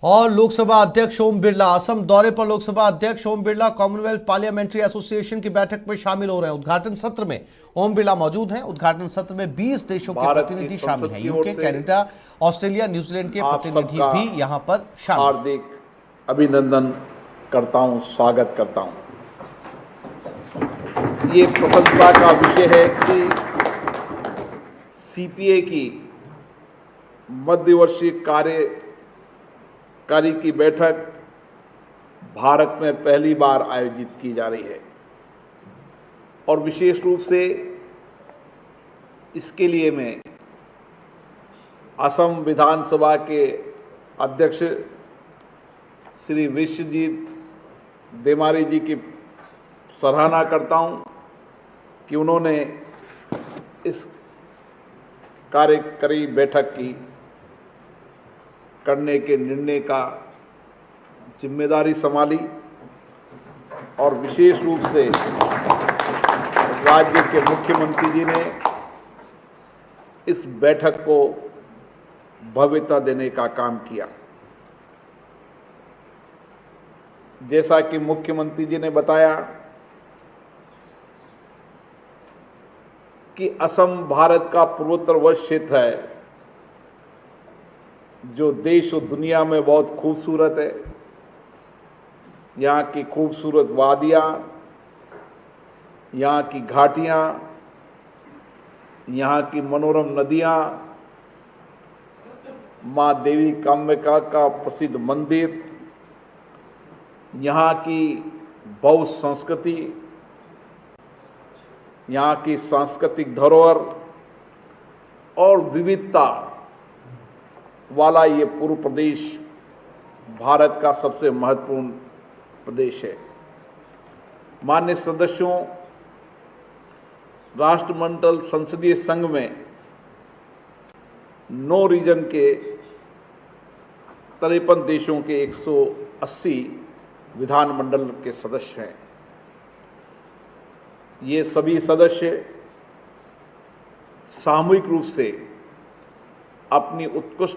और लोकसभा अध्यक्ष ओम बिरला असम दौरे पर। लोकसभा अध्यक्ष Om Birla Commonwealth parliamentary association की बैठक में शामिल हो रहे हैं। उद्घाटन सत्र में ओम बिरला मौजूद हैं। उद्घाटन सत्र में 20 देशों के भारत की प्रतिनिधि शामिल संसद हैं। की ओर यूके, से कनाडा, ऑस्ट्रेलिया, न्यूजीलैंड के आप प्रतिनिधि सबका भी यहां पर शामिल। हार्दिक अभिनंदन करता हूं, स्वागत करता हूं। ये प्रसन्नता का विषय है कि सीपीए की मध्यवर्षीय कार्यकारी की बैठक भारत में पहली बार आयोजित की जा रही है और विशेष रूप से इसके लिए मैं असम विधानसभा के अध्यक्ष श्री विश्वजीत देमारी जी की सराहना करता हूं कि उन्होंने इस कार्यकारी बैठक की करने के निर्णय का जिम्मेदारी संभाली और विशेष रूप से राज्य के मुख्यमंत्री जी ने इस बैठक को भव्यता देने का काम किया। जैसा कि मुख्यमंत्री जी ने बताया कि असम भारत का पूर्वोत्तरवर्ती क्षेत्र है जो देश और दुनिया में बहुत खूबसूरत है। यहाँ की खूबसूरत वादियाँ, यहाँ की घाटियाँ, यहाँ की मनोरम नदियाँ, माँ देवी कामाख्या का प्रसिद्ध मंदिर, यहाँ की बौद्ध संस्कृति, यहाँ की सांस्कृतिक धरोहर और विविधता वाला ये पूर्व प्रदेश भारत का सबसे महत्वपूर्ण प्रदेश है। माननीय सदस्यों, राष्ट्रमंडल संसदीय संघ में 9 रीजन के 53 देशों के 180 विधानमंडल के सदस्य हैं। ये सभी सदस्य सामूहिक रूप से अपनी उत्कृष्ट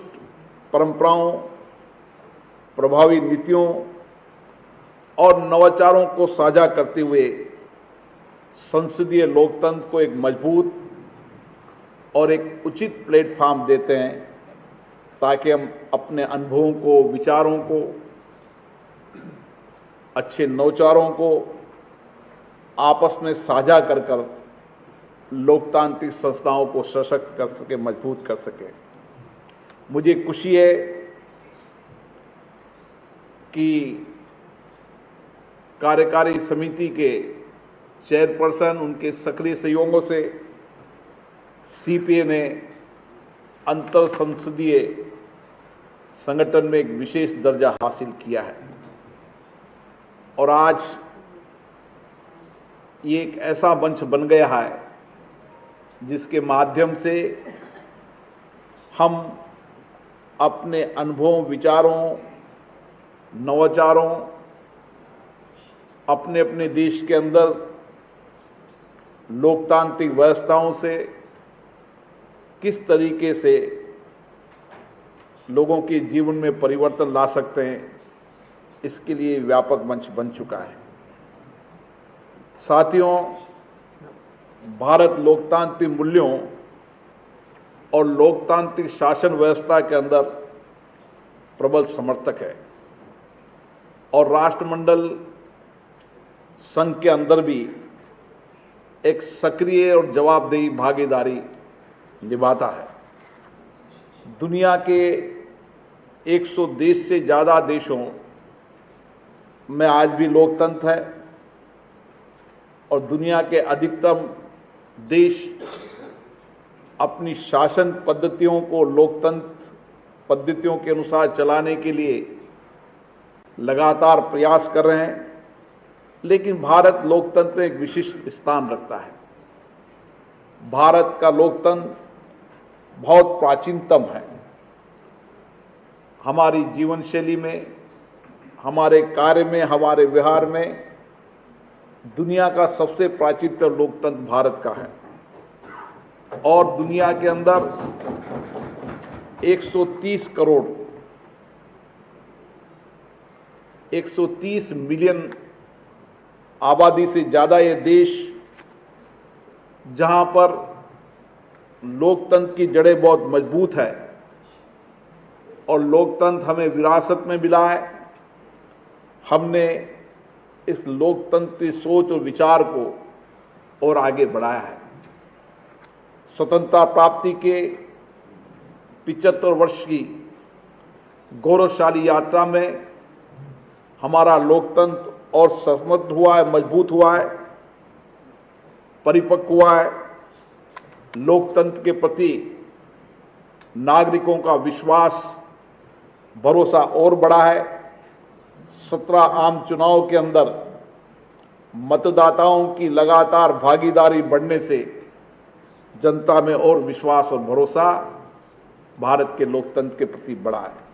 परंपराओं, प्रभावी नीतियों और नवाचारों को साझा करते हुए संसदीय लोकतंत्र को एक मजबूत और एक उचित प्लेटफॉर्म देते हैं ताकि हम अपने अनुभवों को, विचारों को, अच्छे नवाचारों को आपस में साझा कर कर लोकतांत्रिक संस्थाओं को सशक्त कर सके, मजबूत कर सके। मुझे खुशी है कि कार्यकारी समिति के चेयरपर्सन, उनके सक्रिय सहयोगों से सीपीए ने अंतर संसदीय संगठन में एक विशेष दर्जा हासिल किया है और आज ये एक ऐसा मंच बन गया है जिसके माध्यम से हम अपने अनुभवों, विचारों, नवाचारों, अपने अपने देश के अंदर लोकतांत्रिक व्यवस्थाओं से किस तरीके से लोगों के जीवन में परिवर्तन ला सकते हैं, इसके लिए व्यापक मंच बन चुका है। साथियों, भारत लोकतांत्रिक मूल्यों और लोकतांत्रिक शासन व्यवस्था के अंदर प्रबल समर्थक है और राष्ट्रमंडल संघ के अंदर भी एक सक्रिय और जवाबदेही भागीदारी निभाता है। दुनिया के 100 देश से ज्यादा देशों में आज भी लोकतंत्र है और दुनिया के अधिकतम देश अपनी शासन पद्धतियों को लोकतंत्र पद्धतियों के अनुसार चलाने के लिए लगातार प्रयास कर रहे हैं, लेकिन भारत लोकतंत्र में एक विशिष्ट स्थान रखता है। भारत का लोकतंत्र बहुत प्राचीनतम है। हमारी जीवन शैली में, हमारे कार्य में, हमारे व्यवहार में दुनिया का सबसे प्राचीनतम लोकतंत्र भारत का है और दुनिया के अंदर 130 करोड़ 130 मिलियन आबादी से ज़्यादा ये देश, जहां पर लोकतंत्र की जड़ें बहुत मजबूत है और लोकतंत्र हमें विरासत में मिला है, हमने इस लोकतंत्र की सोच और विचार को और आगे बढ़ाया है। स्वतंत्रता प्राप्ति के 75 वर्ष की गौरवशाली यात्रा में हमारा लोकतंत्र और समृद्ध हुआ है, मजबूत हुआ है, परिपक्व हुआ है। लोकतंत्र के प्रति नागरिकों का विश्वास, भरोसा और बढ़ा है। 17 आम चुनाव के अंदर मतदाताओं की लगातार भागीदारी बढ़ने से जनता में और विश्वास और भरोसा भारत के लोकतंत्र के प्रति बढ़ा है।